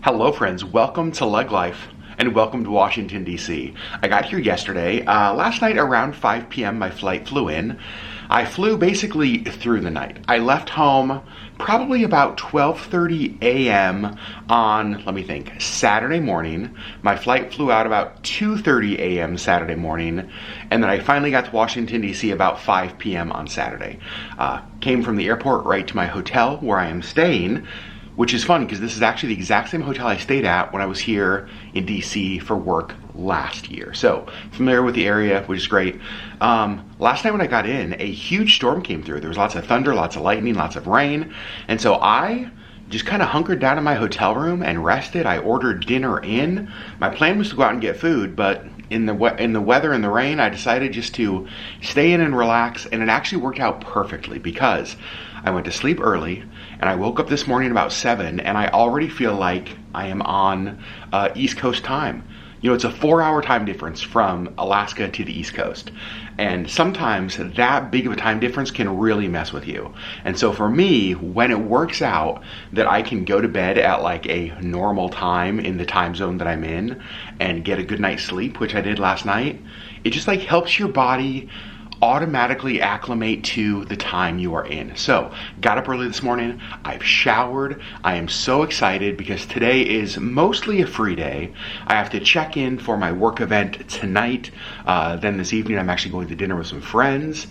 Hello friends, welcome to Leg Life and welcome to Washington, D.C. I got here yesterday. Last night around 5 p.m. my flight flew in. I flew basically through the night. I left home probably about 12:30 a.m. on, let me think, Saturday morning. My flight flew out about 2:30 a.m. Saturday morning, and then I finally got to Washington, D.C. about 5 p.m. on Saturday. Came from the airport right to my hotel where I am staying, which is fun because this is actually the exact same hotel I stayed at when I was here in DC for work last year. So familiar with the area, which is great. Last night when I got in, a huge storm came through. There was lots of thunder, lots of lightning, lots of rain. And so I just kind of hunkered down in my hotel room and rested. I ordered dinner in. My plan was to go out and get food, but in the weather and the rain, I decided just to stay in and relax, and it actually worked out perfectly because I went to sleep early and I woke up this morning about 7 and I already feel like I am on East Coast time. You know, it's a 4-hour time difference from Alaska to the East Coast. And sometimes that big of a time difference can really mess with you. And so for me, when it works out that I can go to bed at like a normal time in the time zone that I'm in and get a good night's sleep, which I did last night, it just like helps your body automatically acclimate to the time you are in. So, got up early this morning, I've showered, I am so excited because today is mostly a free day. I have to check in for my work event tonight, then this evening I'm actually going to dinner with some friends,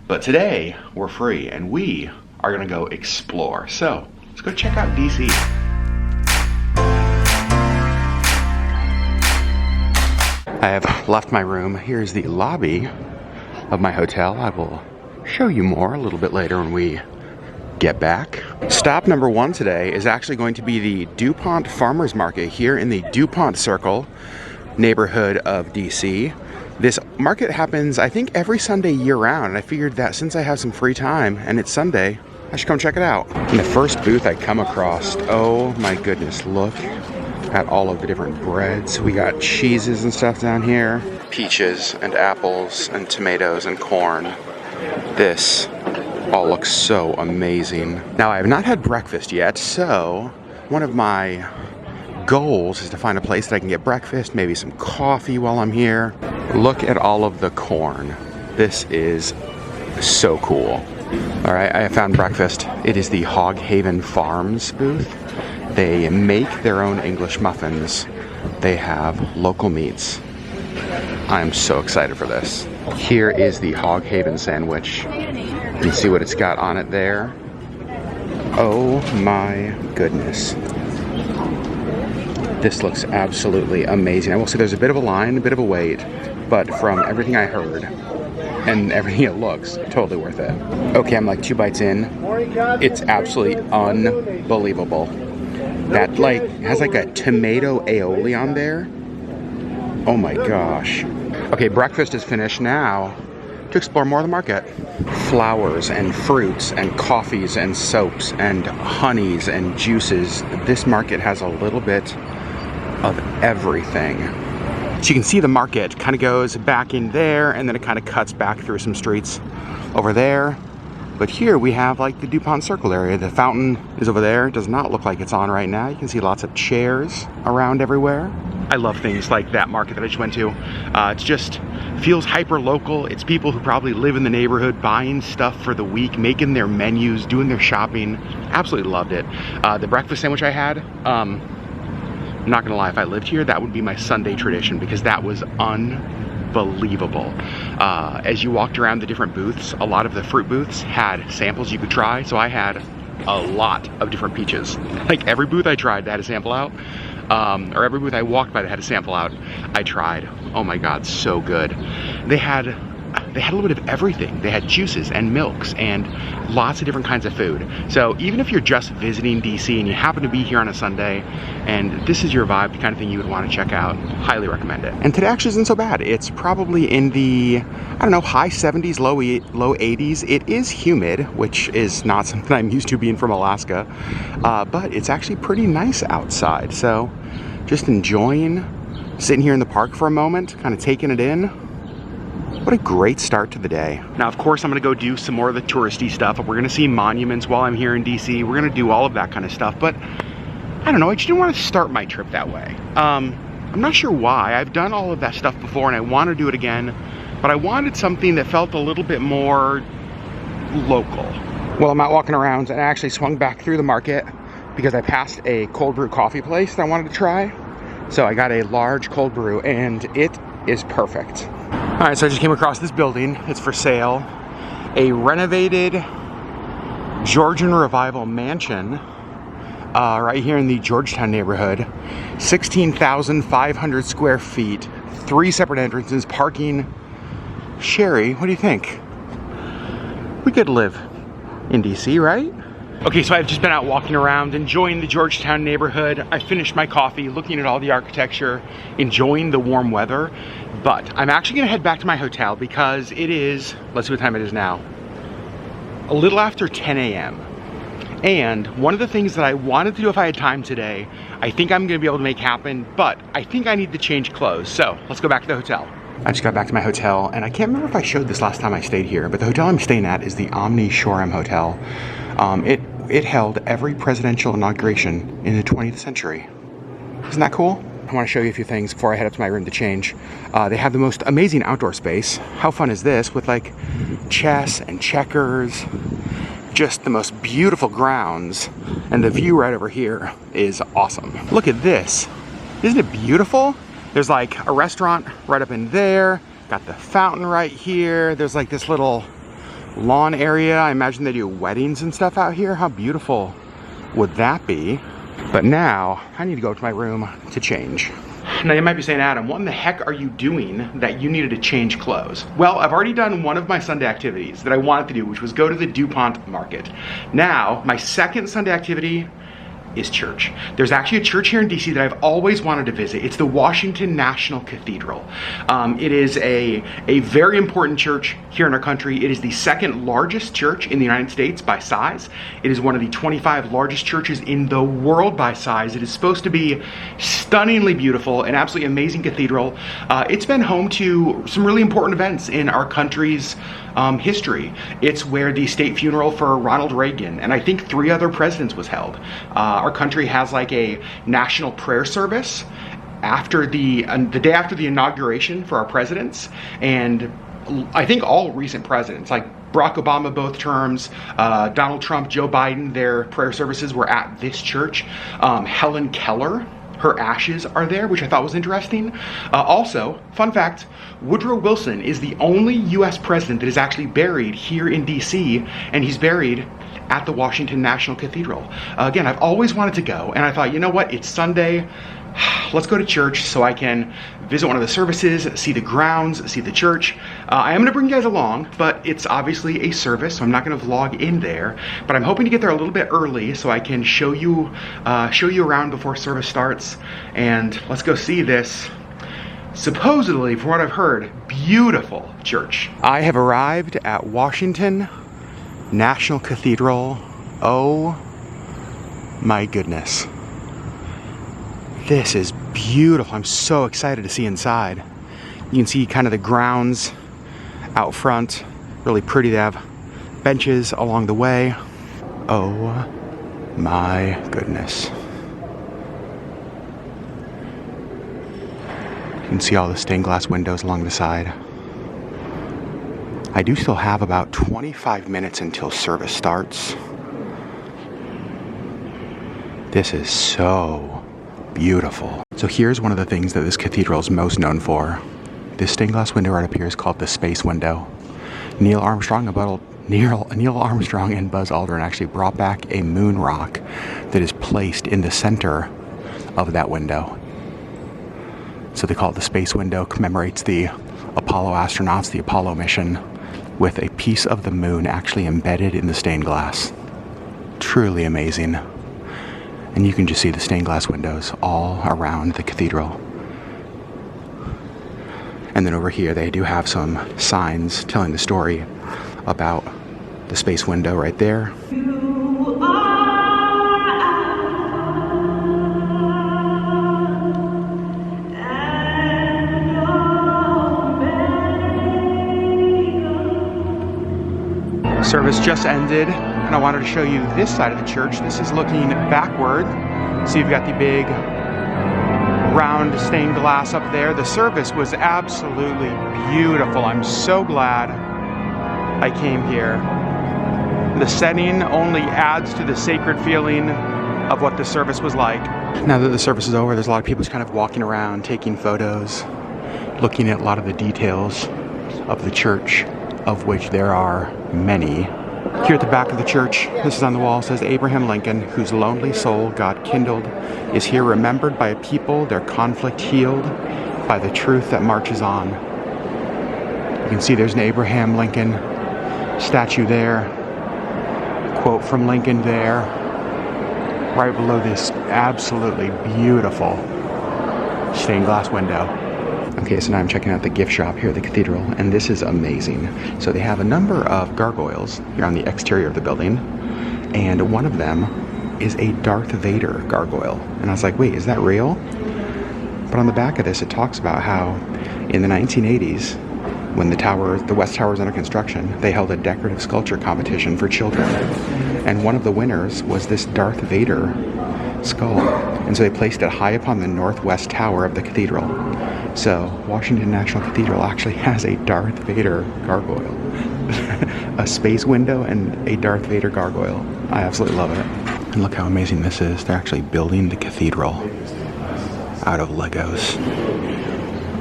but today we're free and we are gonna go explore. So, let's go check out DC. I have left my room. Here's the lobby of my hotel. I will show you more a little bit later when we get back. Stop number 1 today is actually going to be the Dupont Farmers Market here in the Dupont Circle neighborhood of DC. This market happens, I think, every Sunday year-round, and I figured that since I have some free time and it's Sunday, I should come check it out. And the first booth I come across, oh my goodness, look at all of the different breads. We got cheeses and stuff down here. Peaches and apples and tomatoes and corn. This all looks so amazing. Now, I have not had breakfast yet, so one of my goals is to find a place that I can get breakfast, maybe some coffee while I'm here. Look at all of the corn. This is so cool. All right, I have found breakfast. It is the Hog Haven Farms booth. They make their own English muffins. They have local meats. I'm so excited for this. Here is the Hog Haven sandwich. You can see what it's got on it there. Oh my goodness. This looks absolutely amazing. I will say there's a bit of a line, a bit of a wait, but from everything I heard and everything it looks, totally worth it. Okay, I'm like 2 bites in. It's absolutely unbelievable. That like has like a tomato aioli on there. Oh my gosh. Okay, breakfast is finished now to explore more of the market. Flowers and fruits and coffees and soaps and honeys and juices. This market has a little bit of everything. So you can see the market kind of goes back in there and then it kind of cuts back through some streets over there. But here we have like the Dupont Circle area. The fountain is over there. It does not look like it's on right now. You can see lots of chairs around everywhere. I love things like that market that I just went to. It just feels hyper local. It's people who probably live in the neighborhood buying stuff for the week, making their menus, doing their shopping. Absolutely loved it. The breakfast sandwich I had, I'm not gonna lie, if I lived here, that would be my Sunday tradition because that was unbelievable. As you walked around the different booths, a lot of the fruit booths had samples you could try, so I had a lot of different peaches. Like every booth I tried that had a sample out, or every booth I walked by that had a sample out, I tried. Oh my god, so good. They had a little bit of everything. They had juices and milks and lots of different kinds of food. So even if you're just visiting DC and you happen to be here on a Sunday and this is your vibe, the kind of thing you would want to check out, highly recommend it. And today actually isn't so bad. It's probably in the, I don't know, high 70s, low 80s. It is humid, which is not something I'm used to being from Alaska, but it's actually pretty nice outside. So just enjoying sitting here in the park for a moment, kind of taking it in. What a great start to the day. Now, of course, I'm gonna go do some more of the touristy stuff. We're gonna see monuments while I'm here in DC. We're gonna do all of that kind of stuff, but I don't know, I just didn't want to start my trip that way. I'm not sure why. I've done all of that stuff before and I want to do it again, but I wanted something that felt a little bit more local. Well, I'm out walking around and I actually swung back through the market because I passed a cold brew coffee place that I wanted to try. So I got a large cold brew and it is perfect. All right, so I just came across this building. It's for sale. A renovated Georgian Revival mansion right here in the Georgetown neighborhood. 16,500 square feet, 3 separate entrances, parking. Sherry, what do you think? We could live in DC, right? Okay, so I've just been out walking around, enjoying the Georgetown neighborhood. I finished my coffee, looking at all the architecture, enjoying the warm weather. But I'm actually gonna head back to my hotel because it is, let's see what time it is now, a little after 10 a.m. And one of the things that I wanted to do if I had time today, I think I'm gonna be able to make happen, but I think I need to change clothes. So let's go back to the hotel. I just got back to my hotel and I can't remember if I showed this last time I stayed here, but the hotel I'm staying at is the Omni Shoreham Hotel. It held every presidential inauguration in the 20th century. Isn't that cool? I want to show you a few things before I head up to my room to change. They have the most amazing outdoor space. How fun is this with like chess and checkers? Just the most beautiful grounds. And the view right over here is awesome. Look at this. Isn't it beautiful? There's like a restaurant right up in there. Got the fountain right here. There's like this little lawn area. I imagine they do weddings and stuff out here. How beautiful would that be? But now I need to go to my room to change. Now you might be saying, Adam, what in the heck are you doing that you needed to change clothes? Well, I've already done one of my Sunday activities that I wanted to do, which was go to the Dupont Market. Now, my second Sunday activity is church. There's actually a church here in DC that I've always wanted to visit. It's the Washington National Cathedral. It is a very important church here in our country. It is the second largest church in the United States by size. It is one of the 25 largest churches in the world by size. It is supposed to be stunningly beautiful, an absolutely amazing cathedral. It's been home to some really important events in our country's history. It's where the state funeral for Ronald Reagan and I think 3 other presidents was held. Our country has like a national prayer service after the day after the inauguration for our presidents, and I think all recent presidents, like Barack Obama both terms, Donald Trump, Joe Biden, their prayer services were at this church. Helen Keller, her ashes are there, which I thought was interesting. Also, fun fact, Woodrow Wilson is the only US president that is actually buried here in DC, and he's buried at the Washington National Cathedral. Again, I've always wanted to go, and I thought, you know what, it's Sunday, let's go to church so I can visit one of the services, see the grounds, see the church. I am gonna bring you guys along, but it's obviously a service, so I'm not gonna vlog in there, but I'm hoping to get there a little bit early so I can show you around before service starts, and let's go see this, supposedly, from what I've heard, beautiful church. I have arrived at Washington National Cathedral. Oh my goodness. This is beautiful. I'm so excited to see inside. You can see kind of the grounds out front. Really pretty. They have benches along the way. Oh my goodness. You can see all the stained glass windows along the side. I do still have about 25 minutes until service starts. This is so beautiful. So here's one of the things that this cathedral is most known for. This stained glass window right up here is called the space window. Neil Armstrong and Buzz Aldrin actually brought back a moon rock that is placed in the center of that window. So they call it the space window, commemorates the Apollo astronauts, the Apollo mission, with a piece of the moon actually embedded in the stained glass. Truly amazing. And you can just see the stained glass windows all around the cathedral. And then over here they do have some signs telling the story about the space window right there. Service just ended. and I wanted to show you this side of the church. This is looking backward. So you've got the big round stained glass up there. The service was absolutely beautiful. I'm so glad I came here. The setting only adds to the sacred feeling of what the service was like. Now that the service is over, there's a lot of people just kind of walking around, taking photos, looking at a lot of the details of the church, of which there are many. Here at the back of the church, this is on the wall, says Abraham Lincoln, whose lonely soul God kindled, is here remembered by a people, their conflict healed by the truth that marches on. You can see there's an Abraham Lincoln statue there, quote from Lincoln there, right below this absolutely beautiful stained glass window. Okay, so now I'm checking out the gift shop here at the cathedral, and this is amazing. So they have a number of gargoyles here on the exterior of the building, and one of them is a Darth Vader gargoyle. And I was like, wait, is that real? But on the back of this, it talks about how in the 1980s, when the West Tower was under construction, they held a decorative sculpture competition for children. And one of the winners was this Darth Vader skull. And so they placed it high upon the northwest tower of the cathedral. So Washington National Cathedral actually has a Darth Vader gargoyle. A space window and a Darth Vader gargoyle. I absolutely love it. And look how amazing this is. They're actually building the cathedral out of Legos.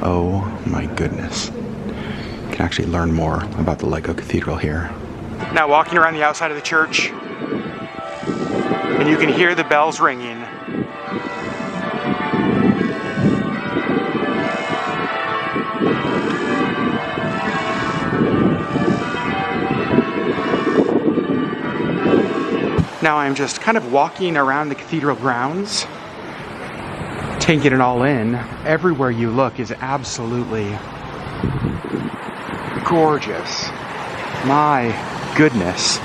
Oh my goodness. You can actually learn more about the Lego Cathedral here. Now walking around the outside of the church, and you can hear the bells ringing. Now I'm just kind of walking around the cathedral grounds, taking it all in. Everywhere you look is absolutely gorgeous. My goodness.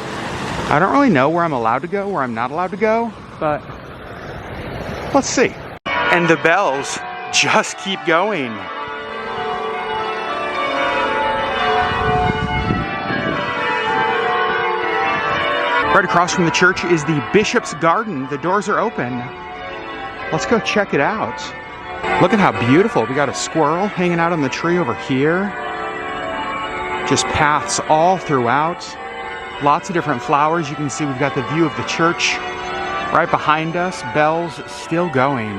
I don't really know where I'm allowed to go, where I'm not allowed to go, but let's see. And the bells just keep going. Right across from the church is the Bishop's Garden. The doors are open. Let's go check it out. Look at how beautiful. We got a squirrel hanging out on the tree over here. Just paths all throughout. Lots of different flowers. You can see we've got the view of the church right behind us. Bells still going.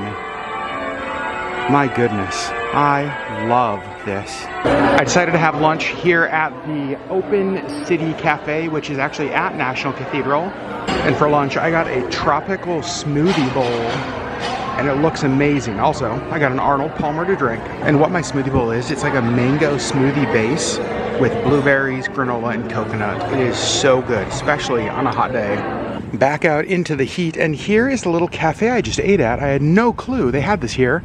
My goodness, I love this. I decided to have lunch here at the Open City Cafe, which is actually at National Cathedral. And for lunch, I got a tropical smoothie bowl, and it looks amazing. Also, I got an Arnold Palmer to drink. And what my smoothie bowl is, it's like a mango smoothie base with blueberries, granola, and coconut. It is so good, especially on a hot day. Back out into the heat, and here is the little cafe I just ate at. I had no clue they had this here.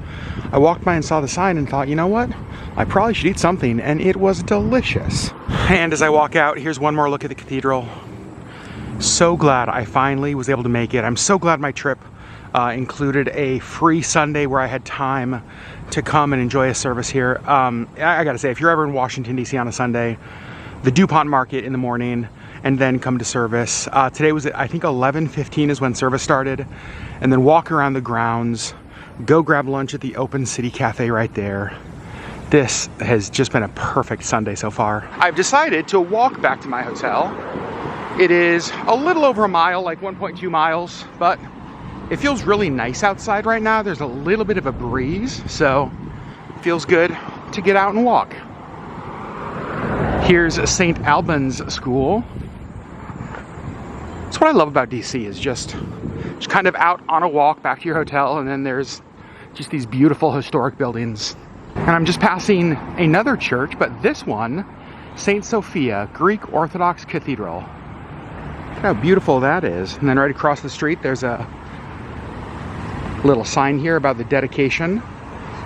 I walked by and saw the sign and thought, you know what? I probably should eat something, and it was delicious. And as I walk out, here's one more look at the cathedral. So glad I finally was able to make it. I'm so glad my trip included a free Sunday where I had time to come and enjoy a service here. I gotta say, if you're ever in Washington, D.C. on a Sunday, the Dupont Market in the morning, and then come to service. Today was, I think, 11:15 is when service started, and then walk around the grounds, go grab lunch at the Open City Cafe right there. This has just been a perfect Sunday so far. I've decided to walk back to my hotel. It is a little over a mile, like 1.2 miles, but it feels really nice outside right now. There's a little bit of a breeze, so it feels good to get out and walk. Here's St. Albans School. That's what I love about DC, is just kind of out on a walk back to your hotel, and then there's just these beautiful historic buildings. And I'm just passing another church, but this one, St. Sophia, Greek Orthodox Cathedral. Look how beautiful that is. And then right across the street, there's a little sign here about the dedication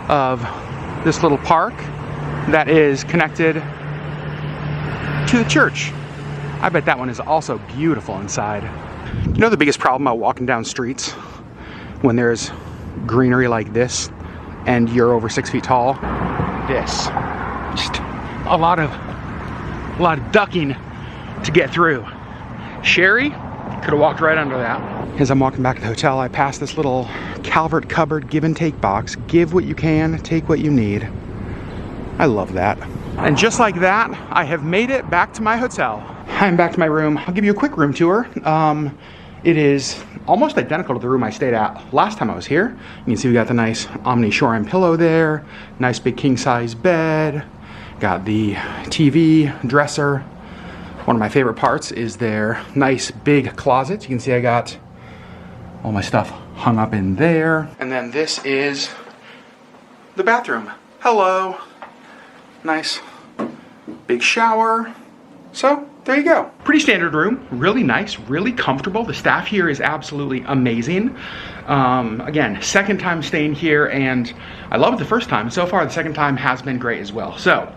of this little park that is connected to the church. I bet that one is also beautiful inside. You know the biggest problem about walking down streets when there's greenery like this and you're over 6 feet tall? This. Just a lot of ducking to get through. Sherry, Could have walked right under that. As I'm walking back to the hotel, I pass this little Calvert Cupboard give and take box. Give what you can, take what you need. I love that. And just like that, I have made it back to my hotel. I'm back to my room. I'll give you a quick room tour. It is almost identical to the room I stayed at last time I was here. You can see we got the nice Omni Shore pillow there, nice big king size bed, got the TV, dresser. One of my favorite parts is their nice big closet. You can see I got all my stuff hung up in there. And then this is the bathroom. Hello. Nice big shower. So there you go. Pretty standard room, really nice, really comfortable. The staff here is absolutely amazing. Again, second time staying here, and I loved it the first time. So far, the second time has been great as well. So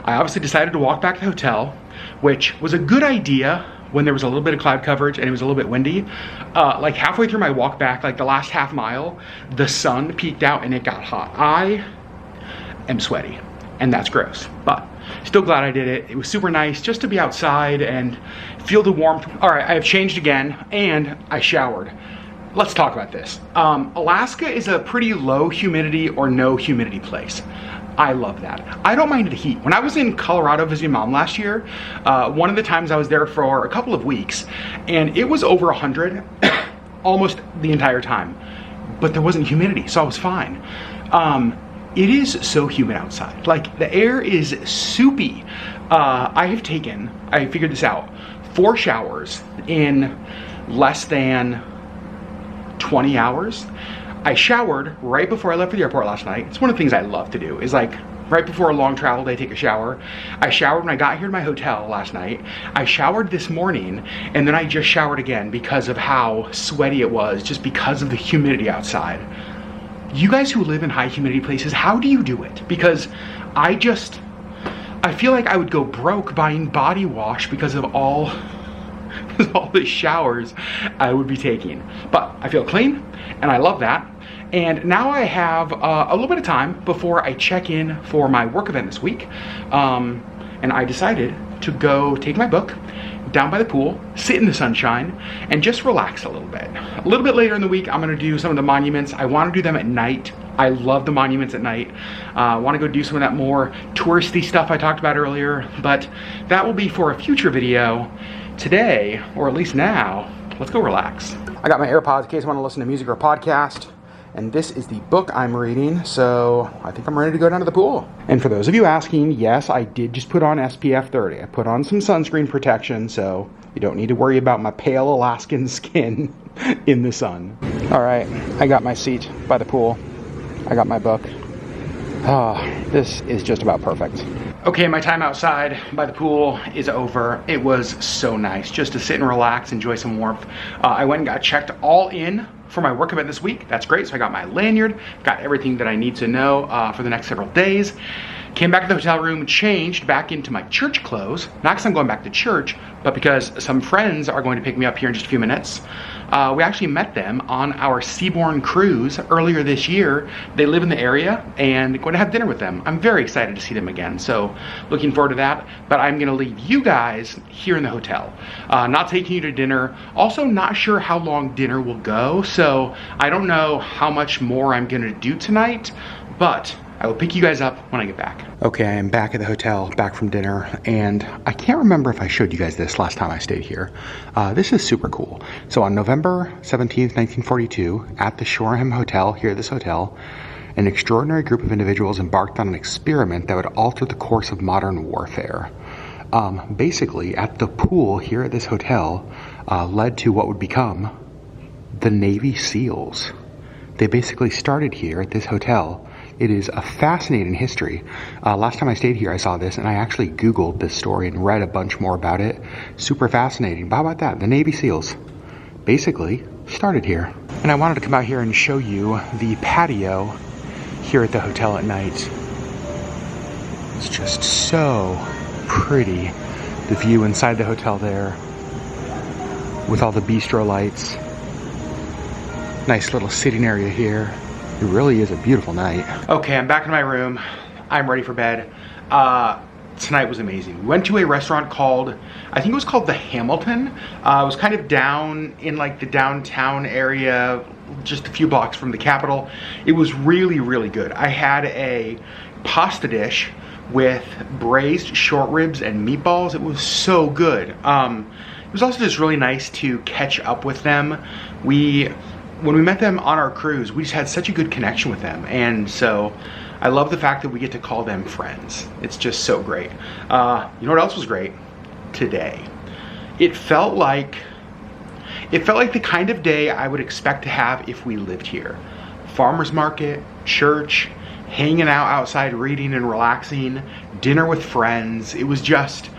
I obviously decided to walk back to the hotel, which was a good idea when there was a little bit of cloud coverage and it was a little bit windy. Like halfway through my walk back, like the last half mile, the sun peeked out and it got hot. I am sweaty, and that's gross, but still glad I did it. It was super nice just to be outside and feel the warmth. All right, I have changed again and I showered. Let's talk about this. Alaska is a pretty low humidity or no humidity place. I love that. I don't mind the heat. When I was in Colorado visiting mom last year, one of the times I was there for a couple of weeks, and it was over 100 almost the entire time, but there wasn't humidity, so I was fine. It is so humid outside. Like, the air is soupy. I figured this out, 4 showers in less than 20 hours. I showered right before I left for the airport last night. It's one of the things I love to do, is like right before a long travel day, take a shower. I showered when I got here to my hotel last night. I showered this morning, and then I just showered again because of how sweaty it was, just because of the humidity outside. You guys who live in high humidity places, how do you do it? Because I feel like I would go broke buying body wash because of all the showers I would be taking. But I feel clean, and I love that. And now I have a little bit of time before I check in for my work event this week. And I decided to go take my book down by the pool, sit in the sunshine, and just relax a little bit. A little bit later in the week, I'm gonna do some of the monuments. I wanna do them at night. I love the monuments at night. I wanna go do some of that more touristy stuff I talked about earlier, but that will be for a future video. Today, or at least now, let's go relax. I got my AirPods in case I wanna listen to music or a podcast. And this is the book I'm reading, so I think I'm ready to go down to the pool. And for those of you asking, yes, I did just put on SPF 30. I put on some sunscreen protection, so you don't need to worry about my pale Alaskan skin in the sun. All right, I got my seat by the pool. I got my book. This is just about perfect. Okay, my time outside by the pool is over. It was so nice just to sit and relax, enjoy some warmth. I went and got checked all in for my work event this week. That's great. So I got my lanyard, got everything that I need to know for the next several days. Came back to the hotel room, changed back into my church clothes. Not because I'm going back to church, but because some friends are going to pick me up here in just a few minutes. We actually met them on our Seabourn cruise earlier this year. They live in the area and going to have dinner with them. I'm very excited to see them again. So looking forward to that. But I'm going to leave you guys here in the hotel. Not taking you to dinner. Also not sure how long dinner will go. So I don't know how much more I'm going to do tonight, but I will pick you guys up when I get back. Okay, I am back at the hotel, back from dinner, and I can't remember if I showed you guys this last time I stayed here. This is super cool. So on November 17th, 1942, at the Shoreham Hotel, here at this hotel, an extraordinary group of individuals embarked on an experiment that would alter the course of modern warfare. Basically, at the pool here at this hotel, led to what would become the Navy SEALs. They basically started here at this hotel. It is a fascinating history. Last time I stayed here, I saw this, and I actually Googled this story and read a bunch more about it. Super fascinating. But how about that? The Navy SEALs basically started here. And I wanted to come out here and show you the patio here at the hotel at night. It's just so pretty. The view inside the hotel there with all the bistro lights. Nice little sitting area here. It really is a beautiful night. Okay, I'm back in my room. I'm ready for bed. tonight was amazing. We went to a restaurant called, I think it was called the Hamilton. It was kind of down in like the downtown area, just a few blocks from the Capitol. It was really, really good. I had a pasta dish with braised short ribs and meatballs. It was so good. It was also just really nice to catch up with them. When we met them on our cruise, we just had such a good connection with them, and so I love the fact that we get to call them friends. It's just so great. You know what else was great? Today. It felt like the kind of day I would expect to have if we lived here. Farmer's market, church, hanging out outside, reading and relaxing, dinner with friends. It was just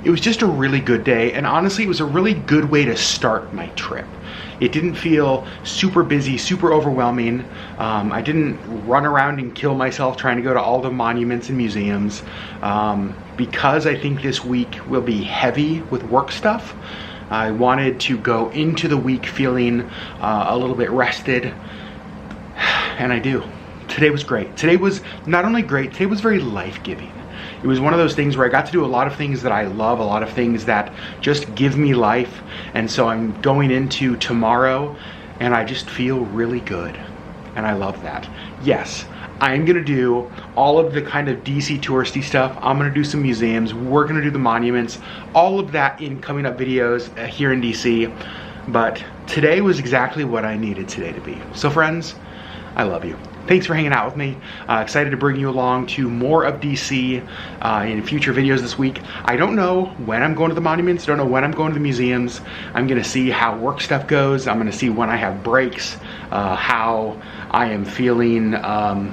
a really good day, and honestly, it was a really good way to start my trip. It didn't feel super busy, super overwhelming. I didn't run around and kill myself trying to go to all the monuments and museums. Because I think this week will be heavy with work stuff, I wanted to go into the week feeling a little bit rested, and I do. Today was great. Today was not only great, today was very life-giving. It was one of those things where I got to do a lot of things that I love, a lot of things that just give me life. And so I'm going into tomorrow and I just feel really good. And I love that. Yes, I'm gonna do all of the kind of DC touristy stuff. I'm gonna do some museums. We're gonna do the monuments, all of that in coming up videos here in DC. But today was exactly what I needed today to be. So friends, I love you. Thanks for hanging out with me. Excited to bring you along to more of DC in future videos this week. I don't know when I'm going to the monuments, don't know when I'm going to the museums. I'm gonna see how work stuff goes. I'm gonna see when I have breaks, how I am feeling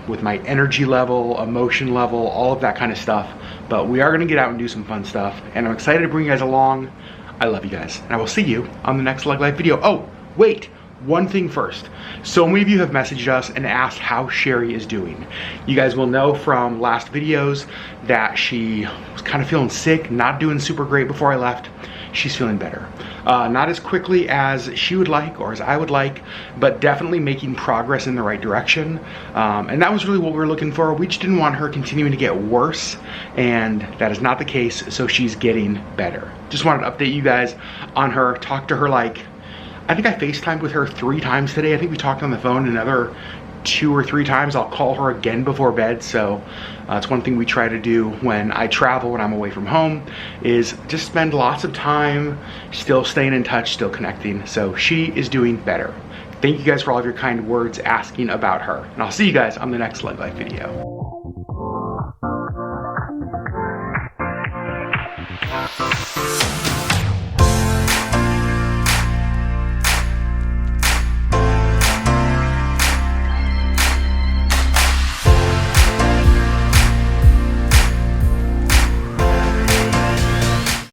with my energy level, emotion level, all of that kind of stuff. But we are gonna get out and do some fun stuff, and I'm excited to bring you guys along. I love you guys, and I will see you on the next Leg Life video. Oh, wait. One thing first, so many of you have messaged us and asked how Sherry is doing. You guys will know from last videos that she was kind of feeling sick, not doing super great before I left. She's feeling better. Not as quickly as she would like or as I would like, but definitely making progress in the right direction. And that was really what we were looking for. We just didn't want her continuing to get worse, and that is not the case, so she's getting better. Just wanted to update you guys on her, talk to her like, I think I FaceTimed with her 3 times today. I think we talked on the phone another 2 or 3 times. I'll call her again before bed. So it's one thing we try to do when I travel, when I'm away from home, is just spend lots of time still staying in touch, still connecting. So she is doing better. Thank you guys for all of your kind words asking about her. And I'll see you guys on the next Leg Life video.